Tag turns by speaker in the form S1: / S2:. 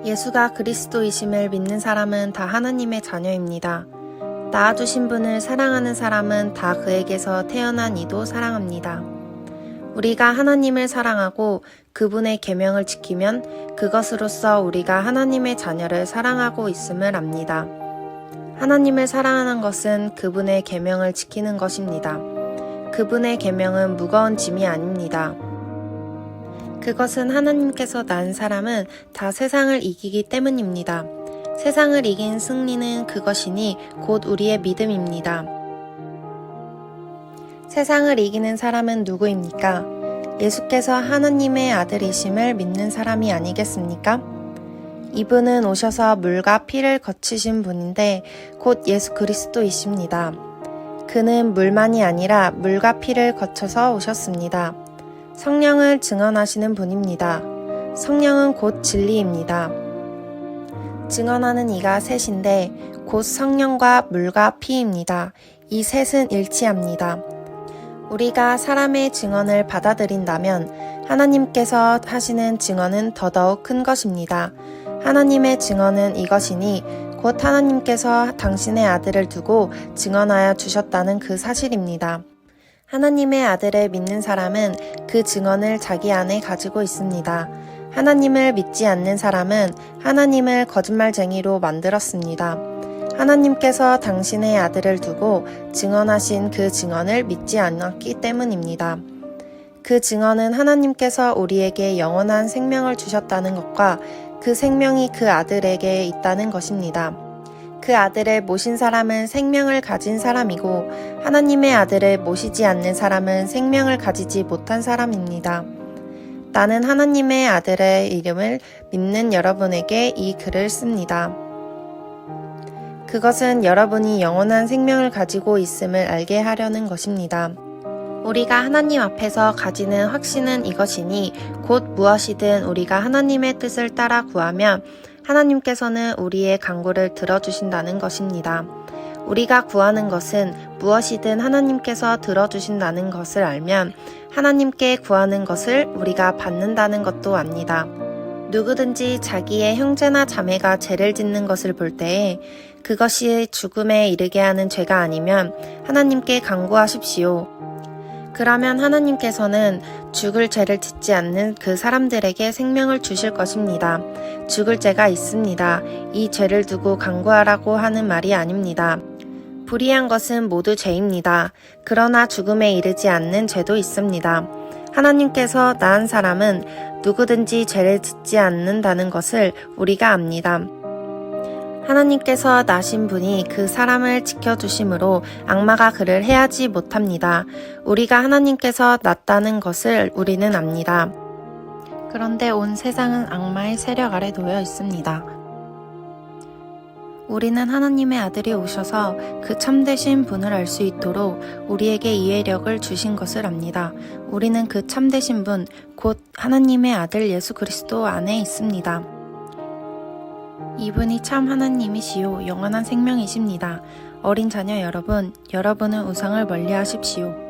S1: 예수가 그리스도이심을 믿는 사람은 다 하나님의 자녀입니다. 낳아주신 분을 사랑하는 사람은 다 그에게서 태어난 이도 사랑합니다. 우리가 하나님을 사랑하고 그분의 계명을 지키면 그것으로써 우리가 하나님의 자녀를 사랑하고 있음을 압니다. 하나님을 사랑하는 것은 그분의 계명을 지키는 것입니다. 그분의 계명은 무거운 짐이 아닙니다. 그것은 하나님께서 낳은 사람은 다 세상을 이기기 때문입니다. 세상을 이긴 승리는 그것이니 곧 우리의 믿음입니다. 세상을 이기는 사람은 누구입니까? 예수께서 하나님의 아들이심을 믿는 사람이 아니겠습니까? 이분은 오셔서 물과 피를 거치신 분인데 곧 예수 그리스도이십니다. 그는 물만이 아니라 물과 피를 거쳐서 오셨습니다. 성령을 증언하시는 분입니다. 성령은 곧 진리입니다. 증언하는 이가 셋인데 곧 성령과 물과 피입니다. 이 셋은 일치합니다. 우리가 사람의 증언을 받아들인다면 하나님께서 하시는 증언은 더더욱 큰 것입니다. 하나님의 증언은 이것이니 곧 하나님께서 당신의 아들을 두고 증언하여 주셨다는 그 사실입니다. 하나님의 아들을 믿는 사람은 그 증언을 자기 안에 가지고 있습니다. 하나님을 믿지 않는 사람은 하나님을 거짓말쟁이로 만들었습니다. 하나님께서 당신의 아들을 두고 증언하신 그 증언을 믿지 않았기 때문입니다. 그 증언은 하나님께서 우리에게 영원한 생명을 주셨다는 것과 그 생명이 그 아들에게 있다는 것입니다. 그 아들을 모신 사람은 생명을 가진 사람이고 하나님의 아들을 모시지 않는 사람은 생명을 가지지 못한 사람입니다. 나는 하나님의 아들의 이름을 믿는 여러분에게 이 글을 씁니다. 그것은 여러분이 영원한 생명을 가지고 있음을 알게 하려는 것입니다. 우리가 하나님 앞에서 가지는 확신은 이것이니 곧 무엇이든 우리가 하나님의 뜻을 따라 구하면 하나님께서는 우리의 간구를 들어주신다는 것입니다. 우리가 구하는 것은 무엇이든 하나님께서 들어주신다는 것을 알면 하나님께 구하는 것을 우리가 받는다는 것도 압니다. 누구든지 자기의 형제나 자매가 죄를 짓는 것을 볼 때에 그것이 죽음에 이르게 하는 죄가 아니면 하나님께 간구하십시오. 그러면 하나님께서는 죽을 죄를 짓지 않는 그 사람들에게 생명을 주실 것입니다. 죽을 죄가 있습니다. 이 죄를 두고 간구하라고 하는 말이 아닙니다. 불의한 것은 모두 죄입니다. 그러나 죽음에 이르지 않는 죄도 있습니다. 하나님께서 낳은 사람은 누구든지 죄를 짓지 않는다는 것을 우리가 압니다. 하나님께서 낳으신 분이 그 사람을 지켜주심으로 악마가 그를 해하지 못합니다. 우리가 하나님께서 낳았다는 것을 우리는 압니다. 그런데 온 세상은 악마의 세력 아래 놓여 있습니다. 우리는 하나님의 아들이 오셔서 그 참되신 분을 알 수 있도록 우리에게 이해력을 주신 것을 압니다. 우리는 그 참되신 분, 곧 하나님의 아들 예수 그리스도 안에 있습니다. 이분이 참 하나님이시요 영원한 생명이십니다. 어린 자녀 여러분, 여러분은 우상을 멀리하십시오.